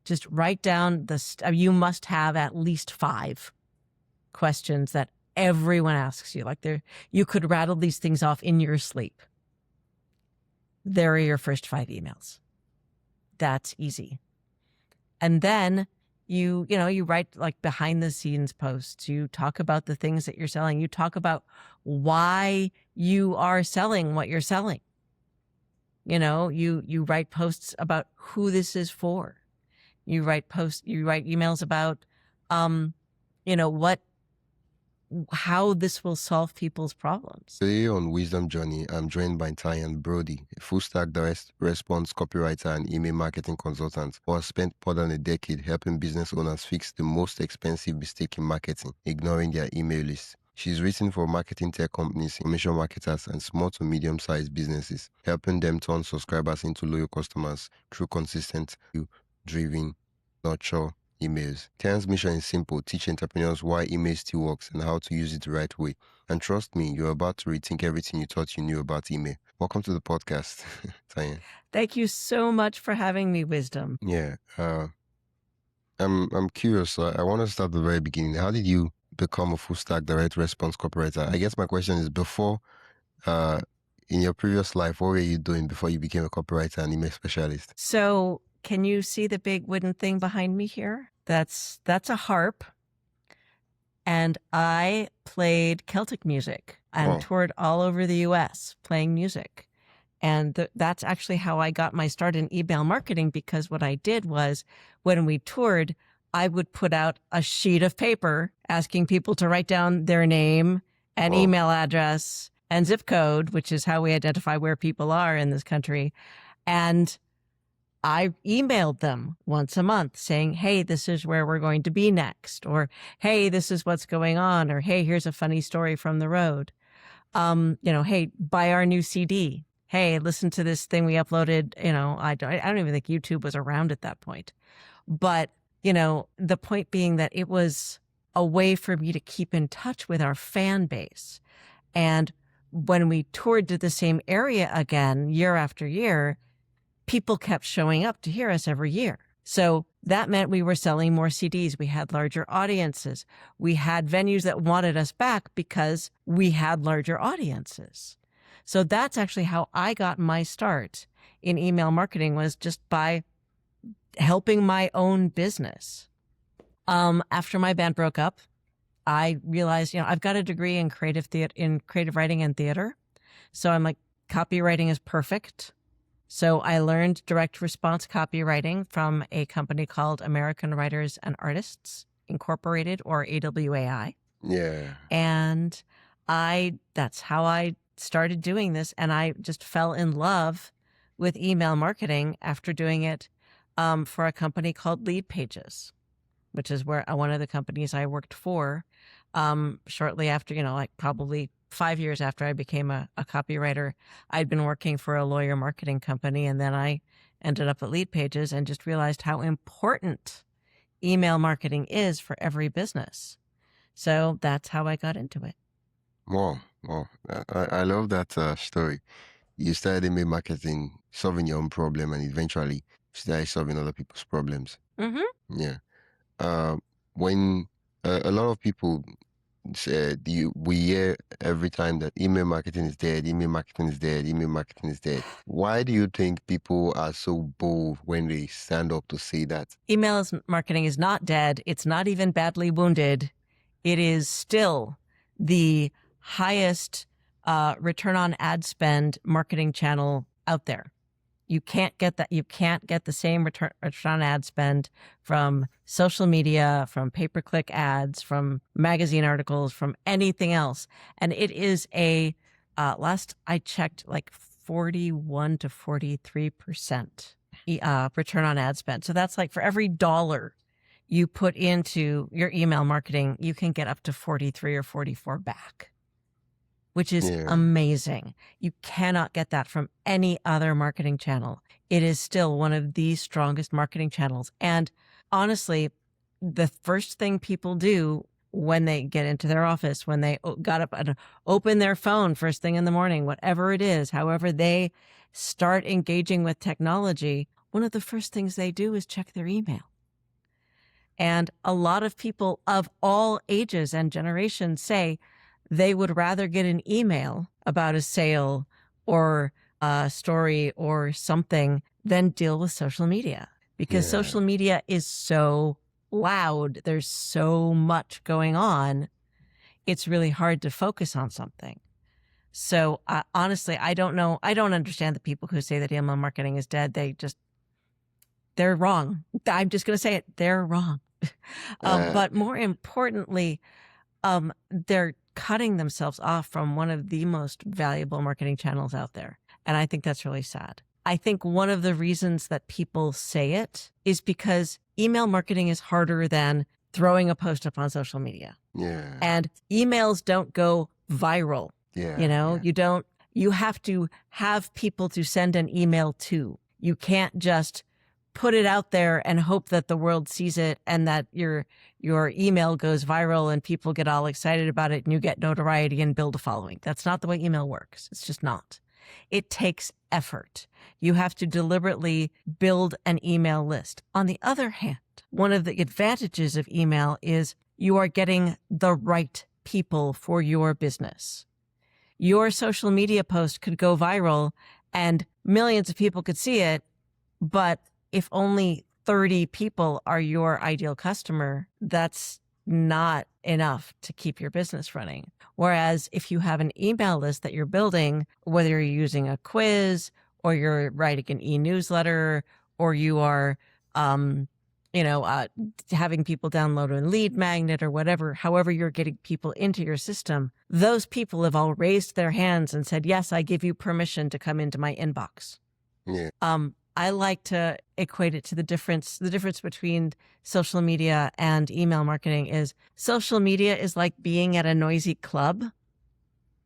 just write down you must have at least 5 questions that everyone asks you. Like you could rattle these things off in your sleep. There are your first 5 emails. That's easy. And then you write like behind the scenes posts. You talk about the things that you're selling. You talk about why you are selling what you're selling. You write posts about who this is for. You write emails about, how this will solve people's problems. Today on Wisdom Journey, I'm joined by Tian Brody, a full-stack direct response copywriter and email marketing consultant who has spent more than a decade helping business owners fix the most expensive mistake in marketing, ignoring their email list. She's written for marketing tech companies, information marketers, and small to medium-sized businesses, helping them turn subscribers into loyal customers through consistent, driven, nurture emails. Tian's mission is simple: teach entrepreneurs why email still works and how to use it the right way. And trust me, you're about to rethink everything you thought you knew about email. Welcome to the podcast, Tanya. Thank you so much for having me, Wisdom. Yeah, I'm curious. I want to start at the very beginning. How did you become a full stack direct response copywriter? I guess my question is, before, in your previous life, what were you doing before you became a copywriter and email specialist? So can you see the big wooden thing behind me here? That's a harp. And I played Celtic music and toured all over the US playing music. And that's actually how I got my start in email marketing, because what I did was, when we toured, I would put out a sheet of paper asking people to write down their name and email address and zip code, which is how we identify where people are in this country. And I emailed them once a month saying, hey, this is where we're going to be next, or hey, this is what's going on, or hey, here's a funny story from the road. Hey, buy our new CD. Hey, listen to this thing we uploaded. I don't even think YouTube was around at that point. But, the point being that it was a way for me to keep in touch with our fan base. And when we toured to the same area again, year after year, people kept showing up to hear us every year. So that meant we were selling more CDs. We had larger audiences. We had venues that wanted us back because we had larger audiences. So that's actually how I got my start in email marketing, was just by helping my own business. After my band broke up, I realized, I've got a degree in creative writing and theater. So I'm like, copywriting is perfect. So I learned direct response copywriting from a company called American Writers and Artists Incorporated, or AWAI. Yeah. And that's how I started doing this. And I just fell in love with email marketing after doing it for a company called Lead Pages, which is where one of the companies I worked for shortly after, probably 5 years after I became a copywriter. I'd been working for a lawyer marketing company, and then I ended up at Lead Pages and just realized how important email marketing is for every business. So that's how I got into it. Wow. I love that story. You started email marketing, solving your own problem, and eventually started solving other people's problems. Mm-hmm. Yeah. When a lot of people say, we hear every time that email marketing is dead, email marketing is dead, email marketing is dead. Why do you think people are so bold when they stand up to say that? Email marketing is not dead. It's not even badly wounded. It is still the highest return on ad spend marketing channel out there. You can't get that. You can't get the same return on ad spend from social media, from pay-per-click ads, from magazine articles, from anything else. And it is last I checked, like 41 to 43% return on ad spend. So that's like for every dollar you put into your email marketing, you can get up to 43 or 44 back, which is amazing. You cannot get that from any other marketing channel. It is still one of the strongest marketing channels. And honestly, the first thing people do when they get into their office, when they got up and open their phone first thing in the morning, whatever it is, however they start engaging with technology, one of the first things they do is check their email. And a lot of people of all ages and generations say they would rather get an email about a sale or a story or something than deal with social media, because social media is so loud. There's so much going on. It's really hard to focus on something. So honestly, I don't know. I don't understand the people who say that email marketing is dead. They're wrong. I'm just going to say it. They're wrong. But more importantly, they're cutting themselves off from one of the most valuable marketing channels out there. And I think that's really sad. I think one of the reasons that people say it is because email marketing is harder than throwing a post up on social media. Yeah. And emails don't go viral. Yeah. You have to have people to send an email to. You can't just put it out there and hope that the world sees it and that your email goes viral and people get all excited about it and you get notoriety and build a following. That's not the way email works. It's just not. It takes effort. You have to deliberately build an email list. On the other hand, one of the advantages of email is you are getting the right people for your business. Your social media post could go viral and millions of people could see it, but if only 30 people are your ideal customer, that's not enough to keep your business running. Whereas if you have an email list that you're building, whether you're using a quiz or you're writing an e-newsletter or you are, having people download a lead magnet or whatever, however you're getting people into your system, those people have all raised their hands and said, yes, I give you permission to come into my inbox. Yeah. I like to equate it to the difference between social media and email marketing is social media is like being at a noisy club.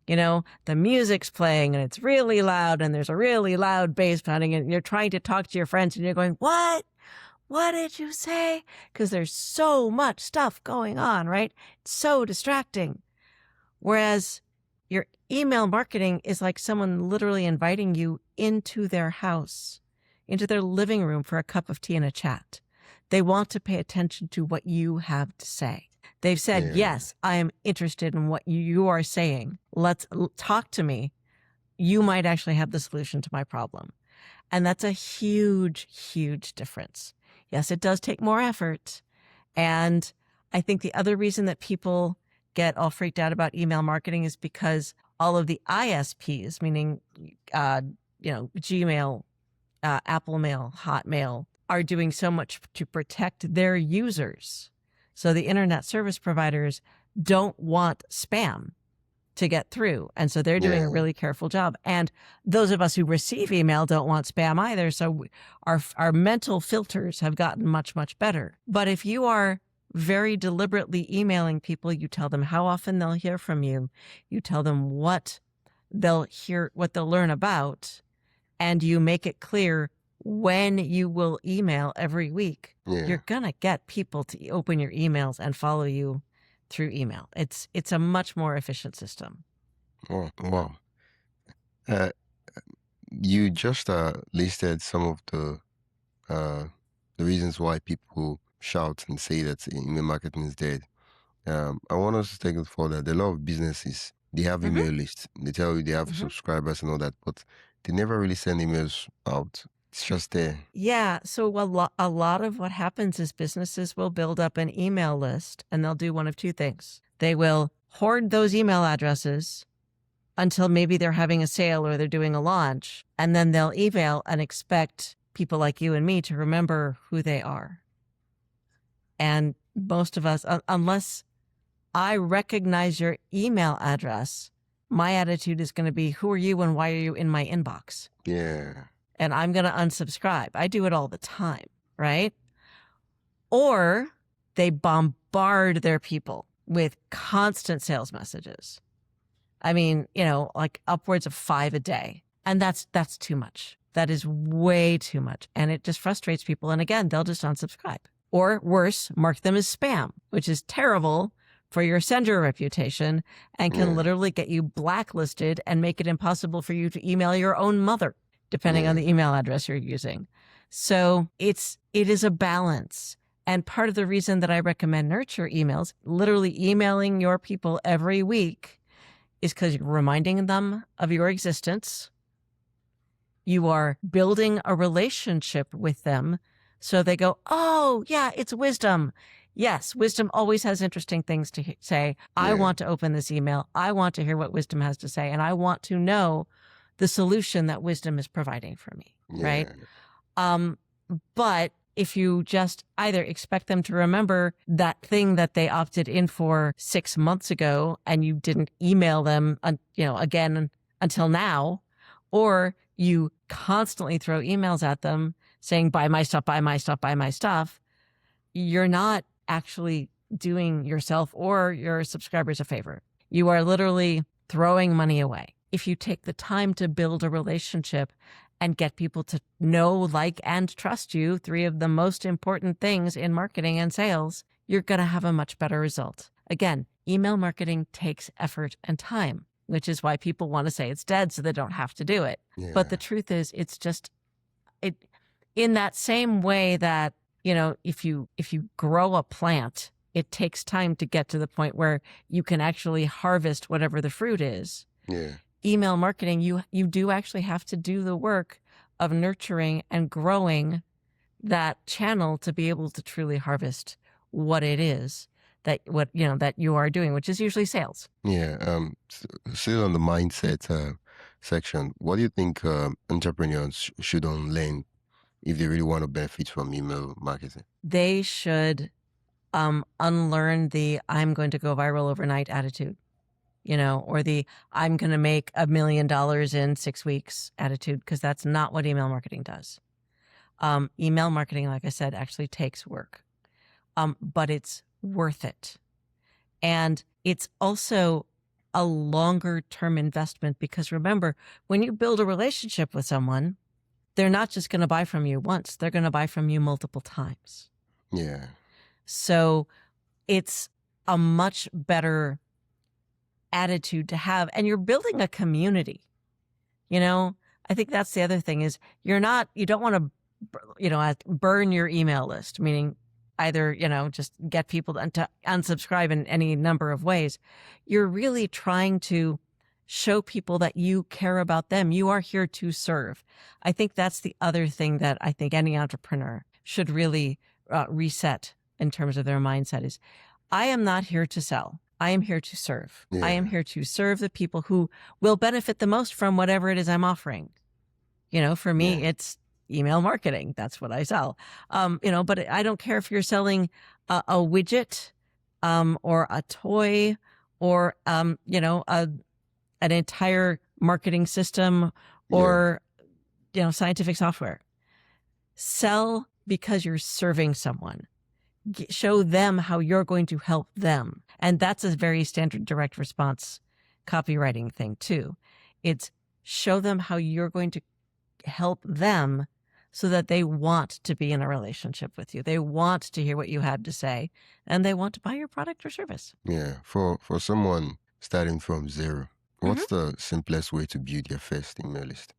The music's playing and it's really loud and there's a really loud bass pounding and you're trying to talk to your friends and you're going, what? What did you say? Because there's so much stuff going on, right? It's so distracting. Whereas your email marketing is like someone literally inviting you into their house, into their living room for a cup of tea and a chat. They want to pay attention to what you have to say. They've said, yes, I am interested in what you are saying. Let's talk to me. You might actually have the solution to my problem. And that's a huge, huge difference. Yes, it does take more effort. And I think the other reason that people get all freaked out about email marketing is because all of the ISPs, meaning, Gmail, Apple Mail, Hotmail, are doing so much to protect their users. So the internet service providers don't want spam to get through. And so they're doing a really careful job. And those of us who receive email don't want spam either. So our mental filters have gotten much, much better. But if you are very deliberately emailing people, you tell them how often they'll hear from you. You tell them what they'll learn about. And you make it clear when you will email every week, you're going to get people to open your emails and follow you through email. It's a much more efficient system. Wow. You just listed some of the reasons why people shout and say that email marketing is dead. I want us to take it further. A lot of businesses, they have email lists. They tell you they have subscribers and all that, but they never really send emails out. It's just there. Yeah. So a lot of what happens is businesses will build up an email list and they'll do one of two things. They will hoard those email addresses until maybe they're having a sale or they're doing a launch. And then they'll email and expect people like you and me to remember who they are. And most of us, unless I recognize your email address, my attitude is going to be, who are you and why are you in my inbox? Yeah. And I'm going to unsubscribe. I do it all the time, right? Or they bombard their people with constant sales messages. I mean, like upwards of 5 a day. And that's too much. That is way too much. And it just frustrates people. And again, they'll just unsubscribe. Or worse, mark them as spam, which is terrible for your sender reputation and can literally get you blacklisted and make it impossible for you to email your own mother, depending on the email address you're using. So it is a balance. And part of the reason that I recommend nurture emails, literally emailing your people every week, is because you're reminding them of your existence. You are building a relationship with them so they go, oh, yeah, it's Wisdom. Yes, Wisdom always has interesting things to say. I want to open this email. I want to hear what Wisdom has to say. And I want to know the solution that Wisdom is providing for me, right? But if you just either expect them to remember that thing that they opted in for 6 months ago and you didn't email them, again until now, or you constantly throw emails at them saying, buy my stuff, buy my stuff, buy my stuff, you're not actually doing yourself or your subscribers a favor. You are literally throwing money away. If you take the time to build a relationship and get people to know, like, and trust you, 3 of the most important things in marketing and sales, you're going to have a much better result. Again, email marketing takes effort and time, which is why people want to say it's dead so they don't have to do it. But the truth is, it's just, in that same way that, if you grow a plant, it takes time to get to the point where you can actually harvest whatever the fruit is. Email marketing, you do actually have to do the work of nurturing and growing that channel to be able to truly harvest what it is that you are doing, which is usually sales. Still on the mindset section, what do you think entrepreneurs should learn if they really want to benefit from email marketing? They should unlearn the I'm going to go viral overnight attitude. Or the I'm going to make $1 million in 6 weeks attitude, because that's not what email marketing does. Email marketing, like I said, actually takes work, but it's worth it. And it's also a longer term investment, because remember, when you build a relationship with someone, they're not just going to buy from you once, they're going to buy from you multiple times. So it's a much better attitude to have, and you're building a community. I think that's the other thing is you don't want to, burn your email list, meaning either, just get people to unsubscribe in any number of ways. You're really trying to show people that you care about them. You are here to serve. I think that's the other thing that I think any entrepreneur should really reset in terms of their mindset is, I am not here to sell. I am here to serve. I am here to serve the people who will benefit the most from whatever it is I'm offering. For me, it's email marketing. That's what I sell. But I don't care if you're selling a widget, or a toy, or, an entire marketing system, or, scientific software. Sell because you're serving someone. Show them how you're going to help them. And that's a very standard direct response copywriting thing too. It's show them how you're going to help them so that they want to be in a relationship with you. They want to hear what you have to say, and they want to buy your product or service. For someone starting from zero, what's the simplest way to build your first email list?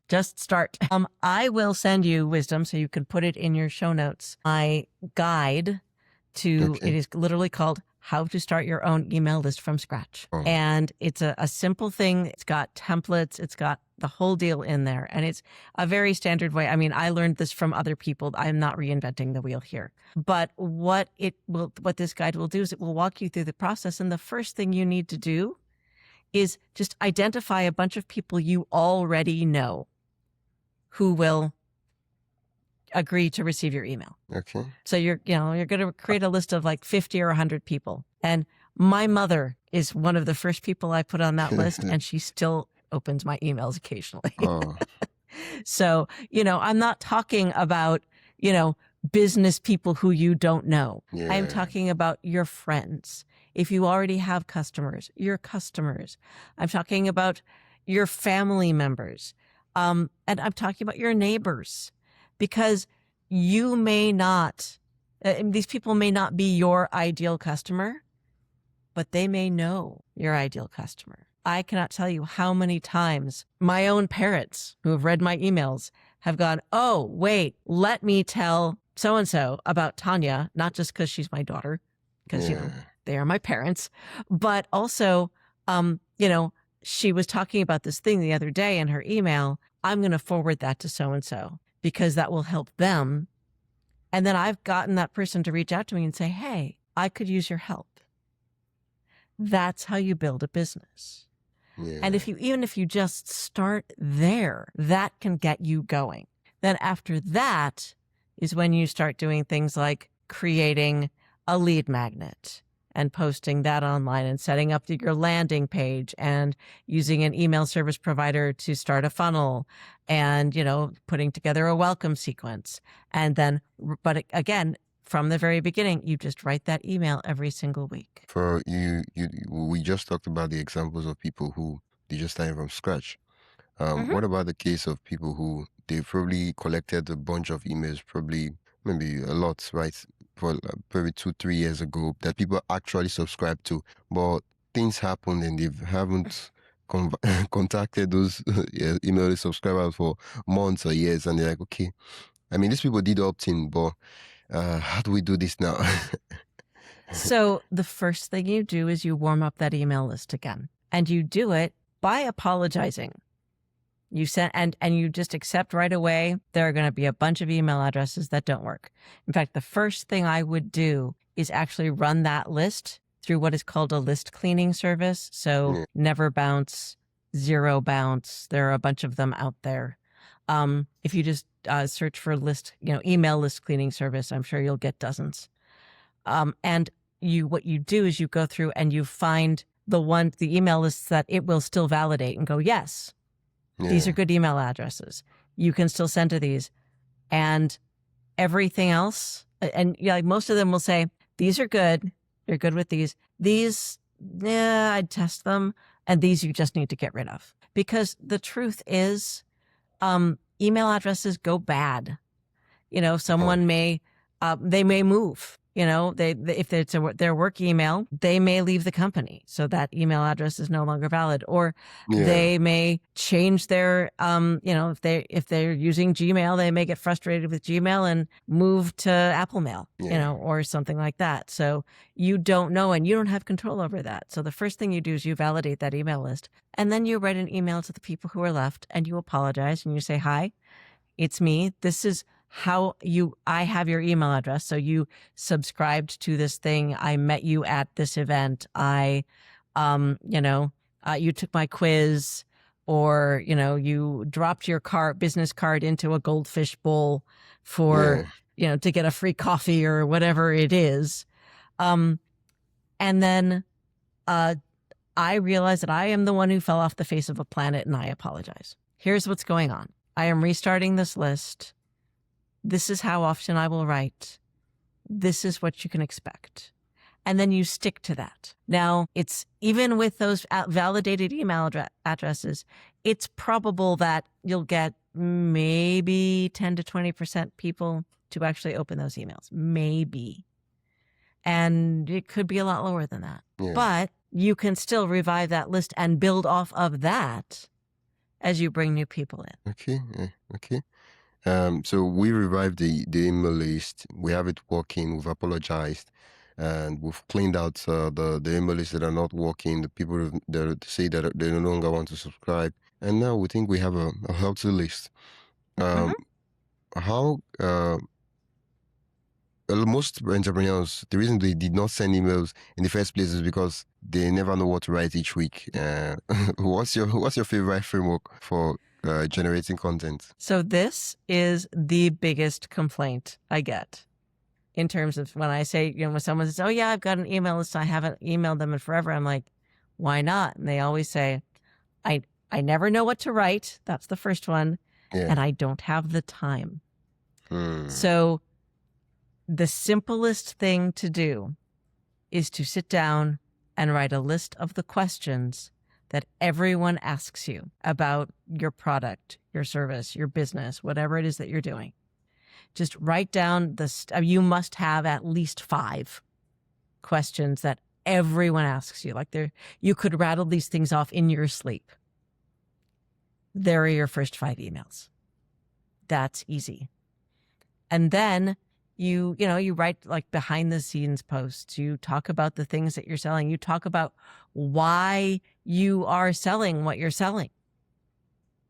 Just start. I will send you, Wisdom, so you can put it in your show notes, my guide to, it is literally called How to Start Your Own Email List from Scratch. And it's a simple thing. It's got templates. It's got the whole deal in there. And it's a very standard way. I mean, I learned this from other people. I'm not reinventing the wheel here. But what this guide will do is it will walk you through the process. And the first thing you need to do is just identify a bunch of people you already know who will agree to receive your email. So you're going to create a list of like 50 or 100 people. And my mother is one of the first people I put on that list, and she still opens my emails occasionally. So, I'm not talking about, business people who you don't know. I'm talking about your friends. If you already have customers, your customers. I'm talking about your family members. And I'm talking about your neighbors, because you may not, these people may not be your ideal customer, but they may know your ideal customer. I cannot tell you how many times my own parents who have read my emails have gone, oh, wait, let me tell so-and-so about Tanya, not just because she's my daughter, because, they are my parents, but also, she was talking about this thing the other day in her email. I'm going to forward that to so-and-so because that will help them. And then I've gotten that person to reach out to me and say, hey, I could use your help. That's how you build a business. Yeah. And even if you just start there, that can get you going. Then after that is when you start doing things like creating a lead magnet and posting that online and setting up your landing page and using an email service provider to start a funnel and, putting together a welcome sequence. And then, but again, from the very beginning, you just write that email every single week. For you, we just talked about the examples of people who they just started from scratch. What about the case of people who they probably collected a bunch of emails, probably maybe a lot, right? For probably 2-3 years ago that people actually subscribe to, but things happened and they haven't contacted those email subscribers for months or years, and they're like, okay, I mean, these people did opt in, but how do we do this now? So the first thing you do is you warm up that email list again, and you do it by apologizing. You send and you just accept right away there are going to be a bunch of email addresses that don't work. In fact, the first thing I would do is actually run that list through what is called a list cleaning service. So Never Bounce, Zero Bounce. There are a bunch of them out there. If you just search for email list cleaning service, I'm sure you'll get dozens. And what you do is you go through and you find the email lists that it will still validate and go, yes, these are good email addresses. You can still send to these. And everything else, and most of them will say, these are good. You're good with these. These, I'd test them. And these you just need to get rid of. Because the truth is, email addresses go bad. Someone may move. If it's their work email, they may leave the company. So that email address is no longer valid. Or they may change their, if they're using Gmail, they may get frustrated with Gmail and move to Apple Mail, or something like that. So you don't know and you don't have control over that. So the first thing you do is you validate that email list. And then you write an email to the people who are left and you apologize and you say, hi, it's me. This is how I have your email address. So you subscribed to this thing. I met you at this event. You took my quiz, or, you dropped your business card into a goldfish bowl for, to get a free coffee or whatever it is. And then, I realize that I am the one who fell off the face of a planet and I apologize. Here's what's going on. I am restarting this list. This is how often I will write. This is what you can expect. And then you stick to that. Now, it's even with those validated email addresses, it's probable that you'll get maybe 10 to 20% people to actually open those emails. Maybe. And it could be a lot lower than that. But you can still revive that list and build off of that as you bring new people in. Okay. So we revived the email list. We have it working. We've apologized, and we've cleaned out the email lists that are not working. The people that say that they no longer want to subscribe, and now we think we have a healthy list. How most entrepreneurs, the reason they did not send emails in the first place is because they never know what to write each week. What's your favorite framework for generating content? So this is the biggest complaint I get in terms of when I say, when someone says, oh yeah, I've got an email list, I haven't emailed them in forever. I'm like, why not? And they always say, I never know what to write. That's the first one. And I don't have the time. So the simplest thing to do is to sit down and write a list of the questions that everyone asks you about your product, your service, your business, whatever it is that you're doing. Just write down you must have at least 5 questions that everyone asks you. You could rattle these things off in your sleep. There are your first 5 emails. That's easy. And then you write like behind the scenes posts. You talk about the things that you're selling. You talk about why you are selling what you're selling.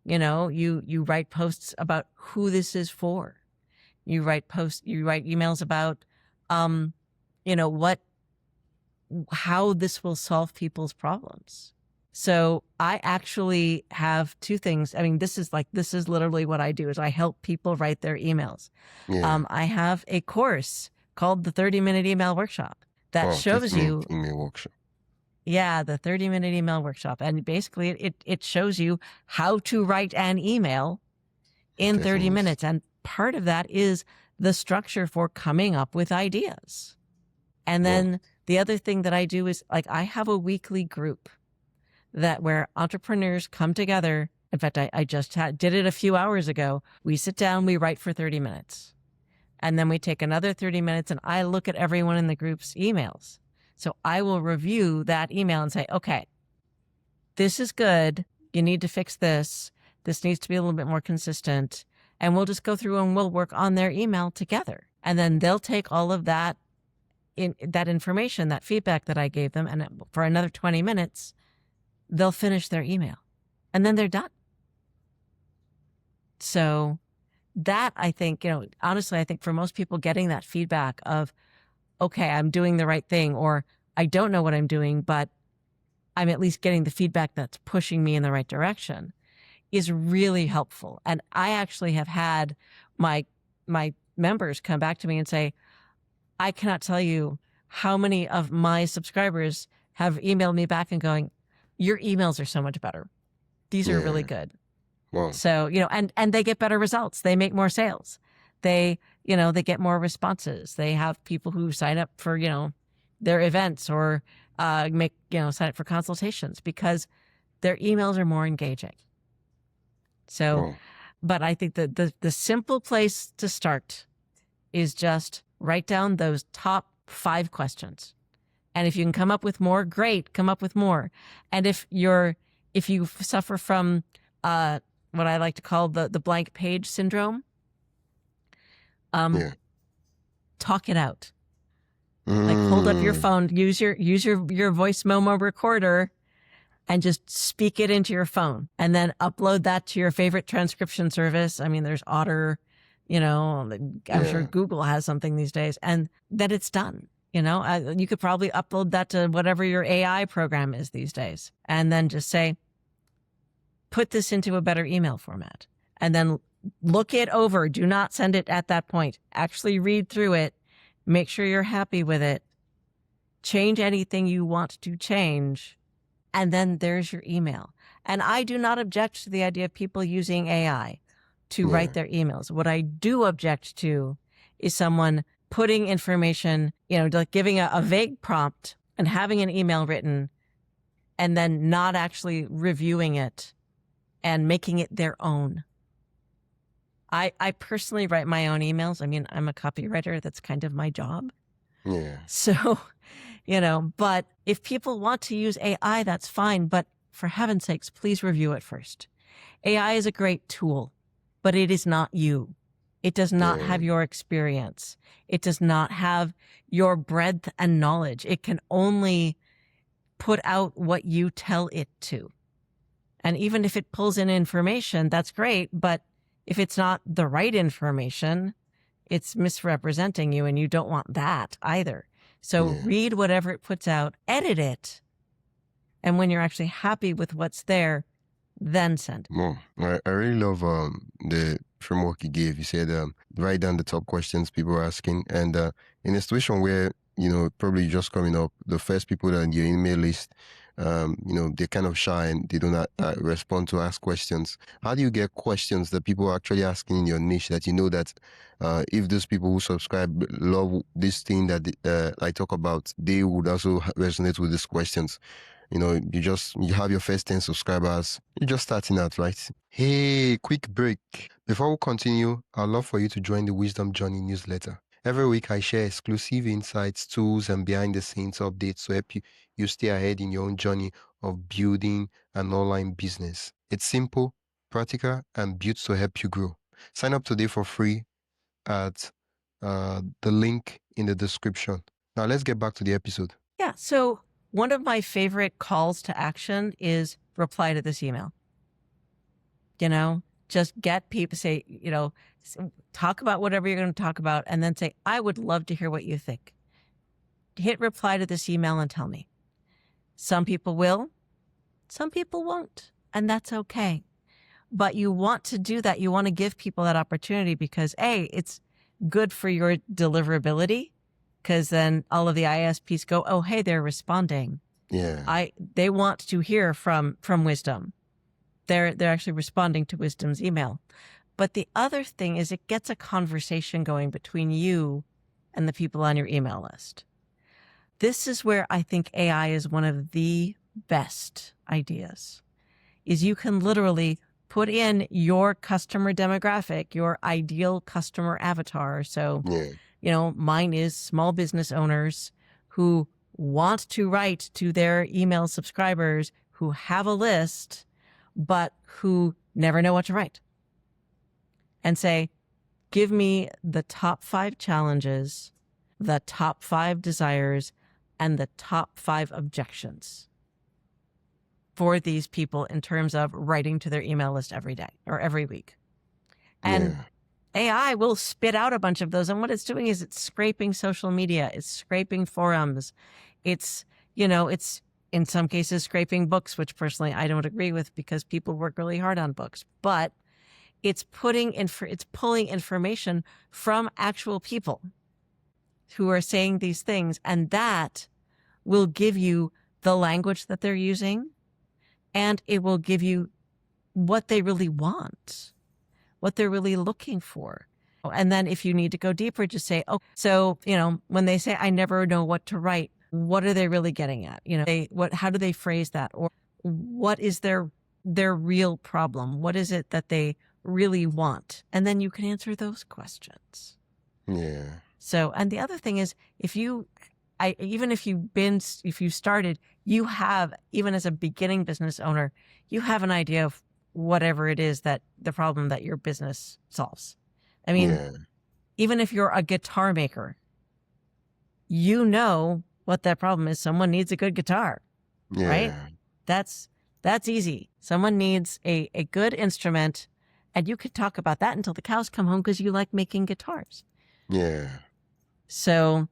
You write posts about who this is for. You write emails about, how this will solve people's problems. So I actually have two things. I mean, this is literally what I do is I help people write their emails. Yeah. I have a course called the 30-minute email workshop that shows you email workshop. Yeah, the 30-minute email workshop. And basically it shows you how to write an email in 30 minutes. And part of that is the structure for coming up with ideas. And then the other thing that I do is like I have a weekly group where entrepreneurs come together. In fact, I just did it a few hours ago. We sit down, we write for 30 minutes. And then we take another 30 minutes and I look at everyone in the group's emails. So I will review that email and say, okay, this is good. You need to fix this. This needs to be a little bit more consistent. And we'll just go through and we'll work on their email together. And then they'll take all of that information, that feedback that I gave them, and for another 20 minutes, they'll finish their email. And then they're done. So that, I think, honestly, I think for most people getting that feedback of, okay, I'm doing the right thing, or I don't know what I'm doing, but I'm at least getting the feedback that's pushing me in the right direction, is really helpful. And I actually have had my members come back to me and say, I cannot tell you how many of my subscribers have emailed me back and going, your emails are so much better. These are really good. Wow. So, and they get better results. They make more sales. They get more responses. They have people who sign up for, their events or sign up for consultations because their emails are more engaging. So, but I think that the simple place to start is just write down those top 5 questions. And if you can come up with more, great, come up with more. And if you suffer from what I like to call the blank page syndrome, talk it out. Like hold up your phone, use your voice memo recorder and just speak it into your phone and then upload that to your favorite transcription service. I mean, there's Otter, I'm sure Google has something these days, and then it's done. You could probably upload that to whatever your AI program is these days and then just say, put this into a better email format and then look it over. Do not send it at that point. Actually read through it. Make sure you're happy with it. Change anything you want to change. And then there's your email. And I do not object to the idea of people using AI to write their emails. What I do object to is someone putting information, like giving a vague prompt and having an email written and then not actually reviewing it and making it their own. I personally write my own emails. I mean, I'm a copywriter. That's kind of my job. Yeah. So, but if people want to use AI, that's fine. But for heaven's sakes, please review it first. AI is a great tool, but it is not you. It does not have your experience. It does not have your breadth and knowledge. It can only put out what you tell it to. And even if it pulls in information, that's great. But if it's not the right information, it's misrepresenting you, and you don't want that either. So read whatever it puts out, edit it. And when you're actually happy with what's there, then send it. Well, I really love the framework you gave. You said write down the top questions people are asking. And in a situation where, probably just coming up, the first people that are on your email list, they're kind of shy and they do not respond to ask questions. How do you get questions that people are actually asking in your niche that that if those people who subscribe love this thing that I talk about, they would also resonate with these questions? You have your first 10 subscribers. You're just starting out, right? Hey, quick break. Before we continue, I'd love for you to join the Wisdom Journey newsletter. Every week, I share exclusive insights, tools, and behind-the-scenes updates to help you stay ahead in your own journey of building an online business. It's simple, practical, and built to help you grow. Sign up today for free at the link in the description. Now let's get back to the episode. Yeah. So one of my favorite calls to action is reply to this email. Just get people, say, talk about whatever you're going to talk about, and then say, I would love to hear what you think. Hit reply to this email and tell me. Some people will, some people won't, and that's okay. But you want to do that. You want to give people that opportunity because A, it's good for your deliverability, because then all of the ISPs go, oh, hey, they're responding. Yeah. They want to hear from Wisdom. They're actually responding to Wisdom's email. But the other thing is it gets a conversation going between you and the people on your email list. This is where I think AI is one of the best ideas, is you can literally put in your customer demographic, your ideal customer avatar. So, mine is small business owners who want to write to their email subscribers who have a list, but who never know what to write. And say, give me the top 5 challenges, the top 5 desires, and the top 5 objections for these people in terms of writing to their email list every day or every week. And AI will spit out a bunch of those. And what it's doing is it's scraping social media. It's scraping forums. It's in some cases scraping books, which personally I don't agree with because people work really hard on books. But it's pulling information from actual people who are saying these things. And that will give you the language that they're using. And it will give you what they really want, what they're really looking for. And then if you need to go deeper, just say, oh, so, when they say, I never know what to write, what are they really getting at? How do they phrase that? Or what is their real problem? What is it that they really want? And then you can answer those questions. Yeah. So, and the other thing is, if you started, you have, even as a beginning business owner, you have an idea of whatever it is that the problem that your business solves. I mean, even if you're a guitar maker, you know what that problem is. Someone needs a good guitar, right? That's easy. Someone needs a good instrument, and you could talk about that until the cows come home because you like making guitars. Yeah. So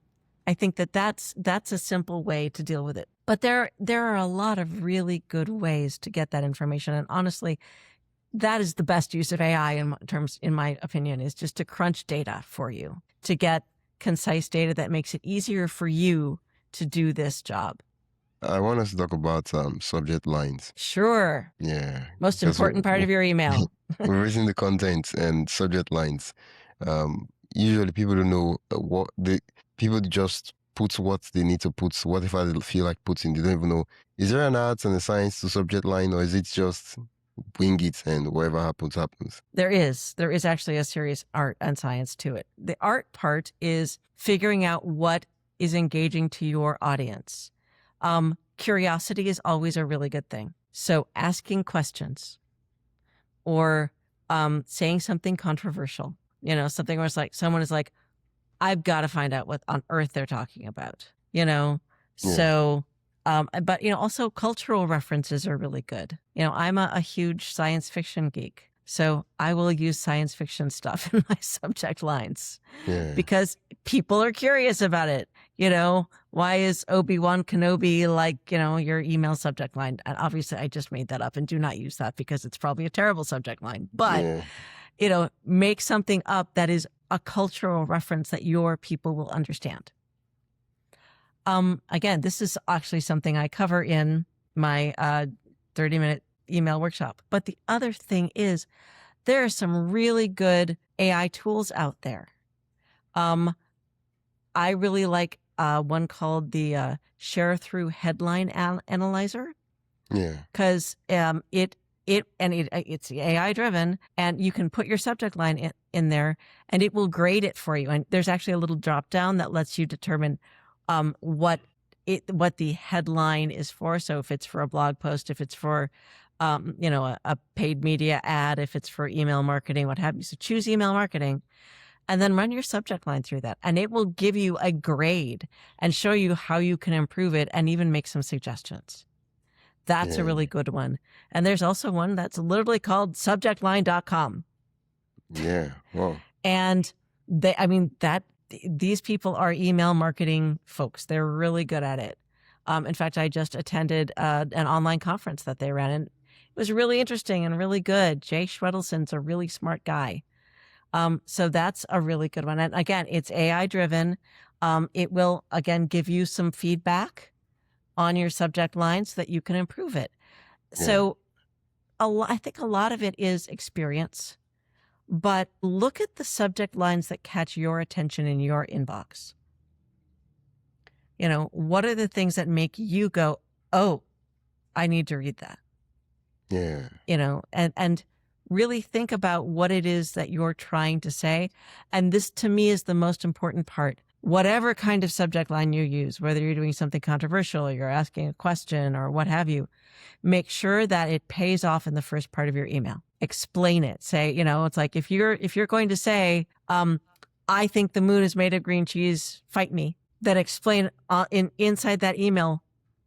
I think that's a simple way to deal with it. But there are a lot of really good ways to get that information. And honestly, that is the best use of AI in my opinion, is just to crunch data for you, to get concise data that makes it easier for you to do this job. I want us to talk about subject lines. Sure. Yeah. Most important part of your email. We're raising the content and subject lines. Usually people don't know people just put what they need to put, whatever they feel like putting. They don't even know, is there an art and a science to subject line, or is it just wing it and whatever happens? There is actually a serious art and science to it. The art part is figuring out what is engaging to your audience. Curiosity is always a really good thing. So asking questions or saying something controversial, something where it's like, someone is like, I've got to find out what on earth they're talking about, So, but, also cultural references are really good. I'm a huge science fiction geek, so I will use science fiction stuff in my subject lines because people are curious about it. Why is Obi-Wan Kenobi like, your email subject line? And obviously I just made that up, and do not use that because it's probably a terrible subject line. But, make something up that is a cultural reference that your people will understand. Again, this is actually something I cover in my 30-minute email workshop. But the other thing is, there are some really good AI tools out there. I really like one called the Share Through Headline Analyzer. Yeah. Because it's AI driven, and you can put your subject line in there, and it will grade it for you. And there's actually a little drop down that lets you determine what the headline is for. So if it's for a blog post, if it's for a paid media ad, if it's for email marketing, what have you. So choose email marketing, and then run your subject line through that. And it will give you a grade and show you how you can improve it and even make some suggestions. That's a really good one. And there's also one that's literally called subjectline.com. Yeah. Wow. And these people are email marketing folks. They're really good at it. In fact, I just attended an online conference that they ran, and it was really interesting and really good. Jay Schwedelson's a really smart guy. So that's a really good one. And again, it's AI driven. It will, again, give you some feedback on your subject line so that you can improve it. Yeah. So I think a lot of it is experience, but look at the subject lines that catch your attention in your inbox. What are the things that make you go, oh, I need to read that? Yeah. And really think about what it is that you're trying to say. And this, to me, is the most important part. Whatever kind of subject line you use, whether you're doing something controversial or you're asking a question or what have you, make sure that it pays off in the first part of your email. Explain it. Say, it's like if you're going to say, I think the moon is made of green cheese, fight me, then explain inside that email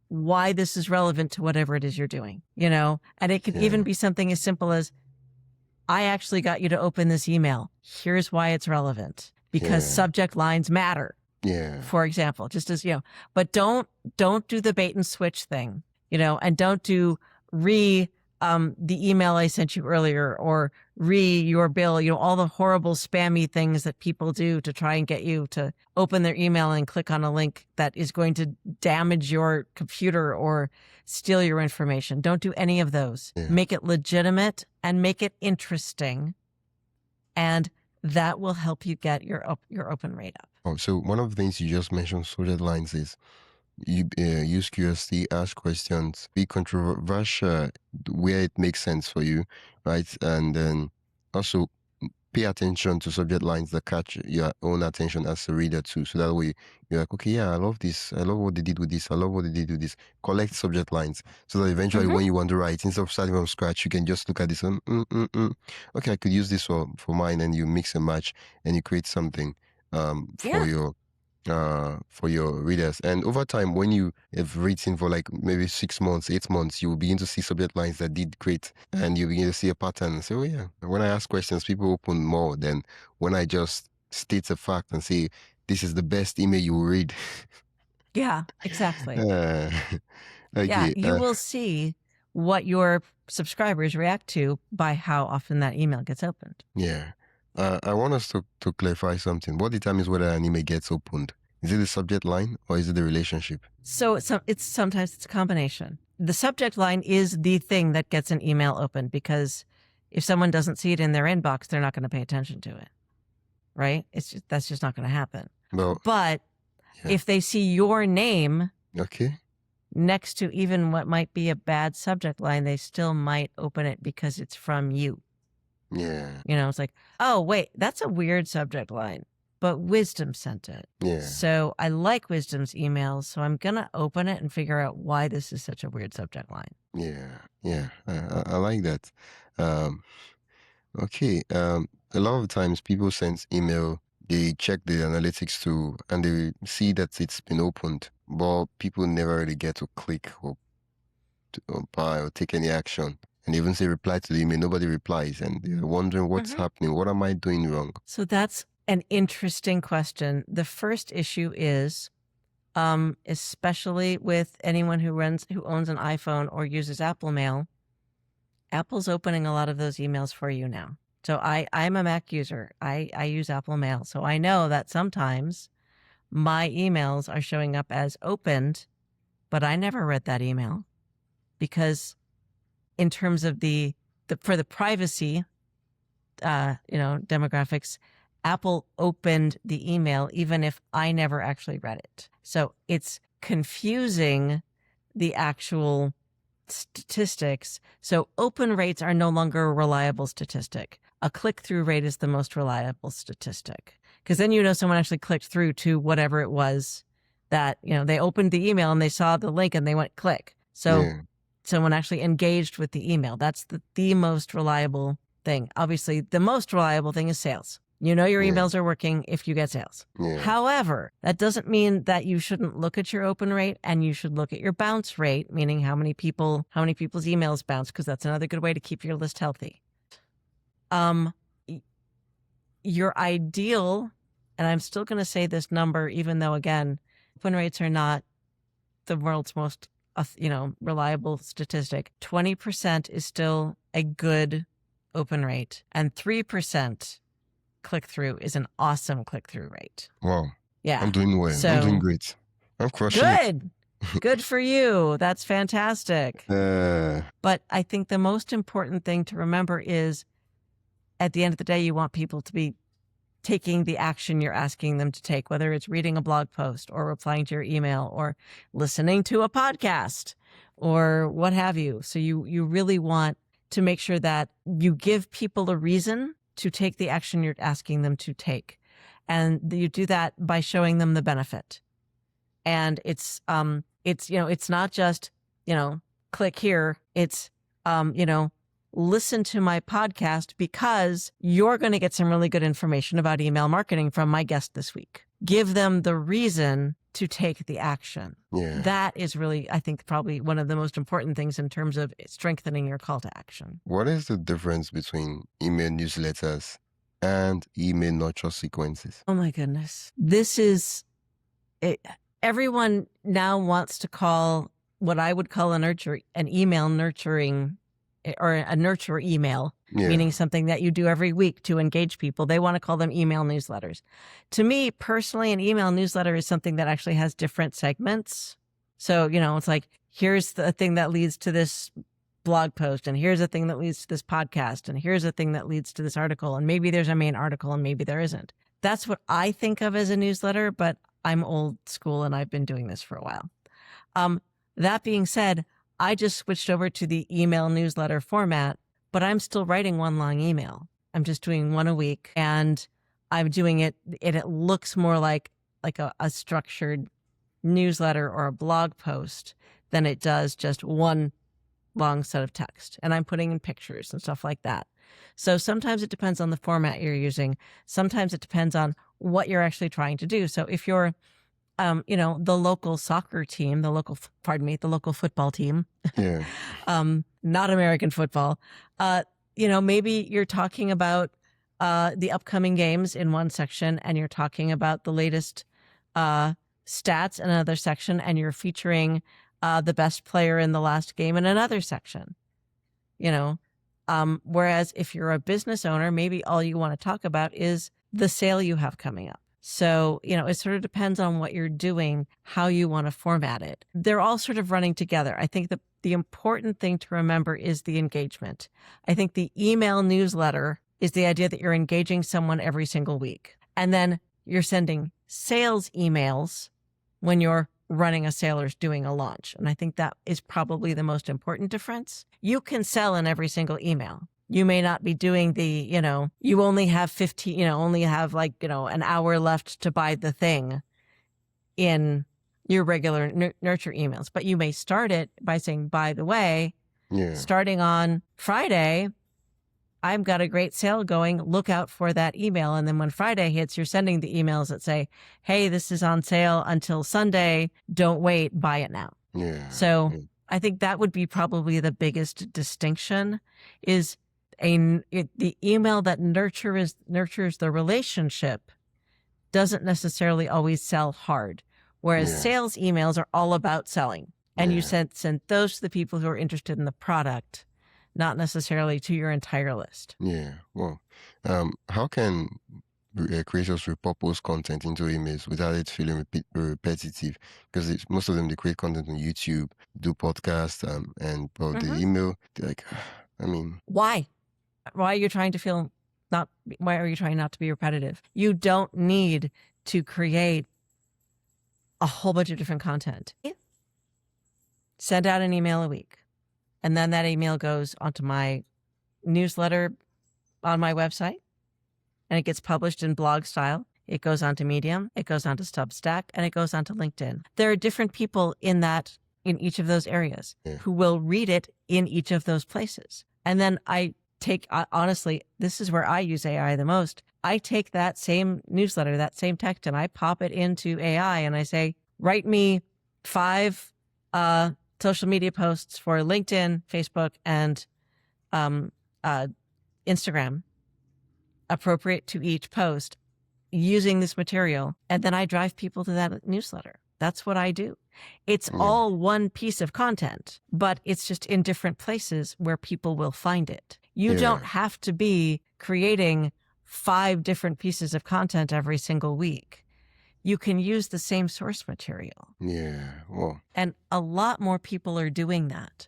why this is relevant to whatever it is you're doing, and it could even be something as simple as, I actually got you to open this email. Here's why it's relevant. Because subject lines matter. Yeah. For example, just as, but don't do the bait and switch thing, and don't do the email I sent you earlier or your bill, all the horrible spammy things that people do to try and get you to open their email and click on a link that is going to damage your computer or steal your information. Don't do any of those. Yeah. Make it legitimate and make it interesting. And that will help you get your open rate up. Oh, so one of the things you just mentioned, subject lines, is you use curiosity, ask questions, be controversial where it makes sense for you, right? And then also pay attention to subject lines that catch your own attention as a reader too. So that way you're like, okay, yeah, I love this. I love what they did with this. I love what they did with this. Collect subject lines so that eventually when you want to write, instead of starting from scratch, you can just look at this and, okay, I could use this for mine, and you mix and match and you create something for your readers. And over time, when you have written for like maybe 6 months, 8 months, you will begin to see subject lines that did great, and you begin to see a pattern. So yeah, when I ask questions, people open more than when I just state a fact and say, this is the best email you will read. Yeah, exactly. Okay, you will see what your subscribers react to by how often that email gets opened. Yeah. I want us to clarify something. What determines whether an email gets opened? Is it the subject line or is it the relationship? So sometimes it's a combination. The subject line is the thing that gets an email opened, because if someone doesn't see it in their inbox, they're not going to pay attention to it, right? That's just not going to happen. But if they see your name next to even what might be a bad subject line, they still might open it because it's from you. Yeah. It's like, oh, wait, that's a weird subject line, but Wisdom sent it. Yeah. So I like Wisdom's emails, so I'm going to open it and figure out why this is such a weird subject line. Yeah. Yeah. I like that. Okay. A lot of times people send email, they check the analytics too, and they see that it's been opened, but people never really get to click or buy or take any action. And even say reply to the email, nobody replies, and they're wondering what's happening. What am I doing wrong? So that's an interesting question. The first issue is, especially with anyone who owns an iPhone or uses Apple Mail, Apple's opening a lot of those emails for you now. So I'm a Mac user. I use Apple Mail. So I know that sometimes my emails are showing up as opened, but I never read that email, because in terms of for the privacy, demographics, Apple opened the email even if I never actually read it. So it's confusing the actual statistics. So open rates are no longer a reliable statistic. A click-through rate is the most reliable statistic, because then someone actually clicked through to whatever it was that, they opened the email and they saw the link and they went click. So someone actually engaged with the email. That's the most reliable thing. Obviously, the most reliable thing is sales. You know your Yeah. emails are working if you get sales. Yeah. However, that doesn't mean that you shouldn't look at your open rate, and you should look at your bounce rate, meaning how many people's emails bounce, because that's another good way to keep your list healthy. Your ideal, and I'm still going to say this number, even though, again, open rates are not the world's most reliable statistic. 20% is still a good open rate, and 3% click-through is an awesome click-through rate. Wow. Yeah. I'm doing well. So, I'm doing great. I'm crushing it. Good for you. That's fantastic. But I think the most important thing to remember is, at the end of the day, you want people to be taking the action you're asking them to take, whether it's reading a blog post or replying to your email or listening to a podcast or what have you. So you really want to make sure that you give people a reason to take the action you're asking them to take. And you do that by showing them the benefit. And it's not just, click here. It's, listen to my podcast because you're going to get some really good information about email marketing from my guest this week. Give them the reason to take the action. Yeah. That is really, I think, probably one of the most important things in terms of strengthening your call to action. What is the difference between email newsletters and email nurture sequences? Oh my goodness. This is it. Everyone now wants to call what I would call an email nurturing, or a nurture email, meaning something that you do every week to engage people. They want to call them email newsletters. To me, personally, an email newsletter is something that actually has different segments. So, it's like, here's the thing that leads to this blog post, and here's the thing that leads to this podcast, and here's the thing that leads to this article, and maybe there's a main article and maybe there isn't. That's what I think of as a newsletter, but I'm old school and I've been doing this for a while. That being said, I just switched over to the email newsletter format, but I'm still writing one long email. I'm just doing one a week, and I'm doing it looks more like a structured newsletter or a blog post than it does just one long set of text. And I'm putting in pictures and stuff like that. So sometimes it depends on the format you're using. Sometimes it depends on what you're actually trying to do. So if you're the local soccer team, the local football team, not American football, maybe you're talking about the upcoming games in one section, and you're talking about the latest stats in another section, and you're featuring the best player in the last game in another section, whereas if you're a business owner, maybe all you want to talk about is the sale you have coming up. So, it sort of depends on what you're doing, how you want to format it. They're all sort of running together. I think the important thing to remember is the engagement. I think the email newsletter is the idea that you're engaging someone every single week. And then you're sending sales emails when you're running a sale or doing a launch. And I think that is probably the most important difference. You can sell in every single email. You may not be doing you only have an hour left to buy the thing in your regular nurture emails. But you may start it by saying, by the way, starting on Friday, I've got a great sale going. Look out for that email. And then when Friday hits, you're sending the emails that say, hey, this is on sale until Sunday. Don't wait. Buy it now. So I think that would be probably the biggest distinction is the email that nurtures the relationship doesn't necessarily always sell hard, whereas sales emails are all about selling, and you send those to the people who are interested in the product, not necessarily to your entire list. Well, how can creators repurpose content into emails without it feeling repetitive? Because most of them, they create content on YouTube, do podcasts, and the email. They're like, why? Why are you trying not to be repetitive? You don't need to create a whole bunch of different content. Send out an email a week, and then that email goes onto my newsletter on my website, and it gets published in blog style. It goes onto Medium, it goes onto Substack, and it goes onto LinkedIn. There are different people in each of those areas who will read it in each of those places. And then honestly, this is where I use AI the most. I take that same newsletter, that same text, and I pop it into AI and I say, write me 5 social media posts for LinkedIn, Facebook, and Instagram, appropriate to each post using this material. And then I drive people to that newsletter. That's what I do. It's all one piece of content, but it's just in different places where people will find it. You don't have to be creating 5 different pieces of content every single week. You can use the same source material. Yeah. Well. And a lot more people are doing that.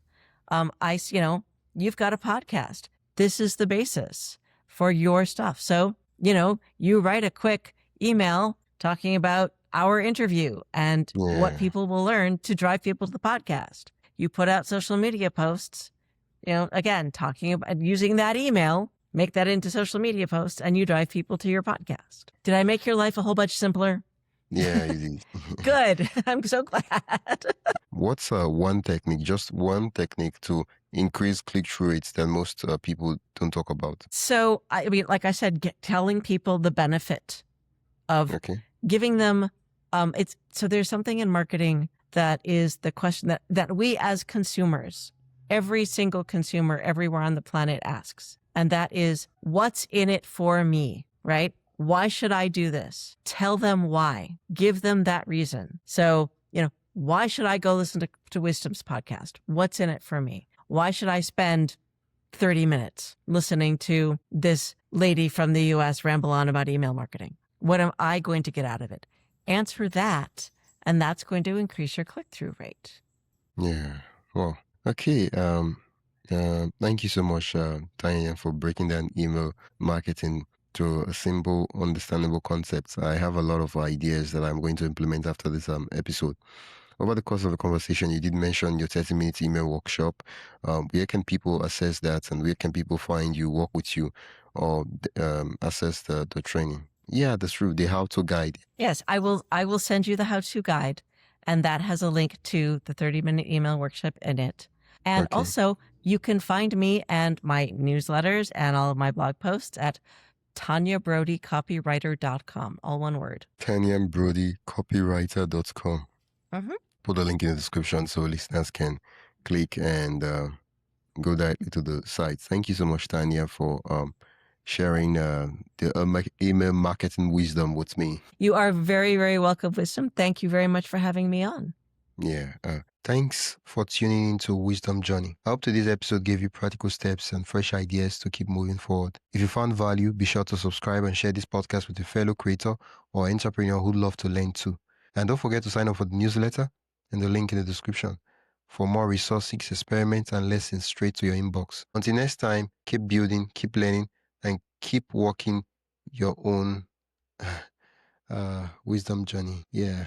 You've got a podcast. This is the basis for your stuff. So, you write a quick email talking about our interview and what people will learn to drive people to the podcast. You put out social media posts, again, talking about using that email, make that into social media posts, and you drive people to your podcast. Did I make your life a whole bunch simpler? Yeah, you did. Good. I'm so glad. What's just one technique to increase click-through rates that most people don't talk about? So, like I said, telling people the benefit of giving them, so there's something in marketing that is the question that we as consumers, every single consumer everywhere on the planet asks. And that is, what's in it for me, right? Why should I do this? Tell them why. Give them that reason. So, why should I go listen to Wisdom's podcast? What's in it for me? Why should I spend 30 minutes listening to this lady from the US ramble on about email marketing? What am I going to get out of it? Answer that, and that's going to increase your click-through rate. Yeah. Well, okay. Thank you so much, Tanya, for breaking down email marketing to a simple, understandable concept. I have a lot of ideas that I'm going to implement after this episode. Over the course of the conversation, you did mention your 30-minute email workshop. Where can people access that, and where can people find you, work with you, or access the training? Yeah, that's true. The how-to guide. Yes, I will send you the how-to guide, and that has a link to the 30-minute email workshop in it. And also, you can find me and my newsletters and all of my blog posts at TanyaBrodyCopywriter.com, all one word. TanyaBrodyCopywriter.com. Put a link in the description so listeners can click and go directly to the site. Thank you so much, Tanya, for sharing the email marketing wisdom with me. You are very, very welcome, Wisdom. Thank you very much for having me on. Yeah. Thanks for tuning into Wisdom Journey. I hope today's episode gave you practical steps and fresh ideas to keep moving forward. If you found value, be sure to subscribe and share this podcast with a fellow creator or entrepreneur who'd love to learn too. And don't forget to sign up for the newsletter and the link in the description for more resources, experiments, and lessons straight to your inbox. Until next time, keep building, keep learning, and keep walking your own wisdom journey. Yeah.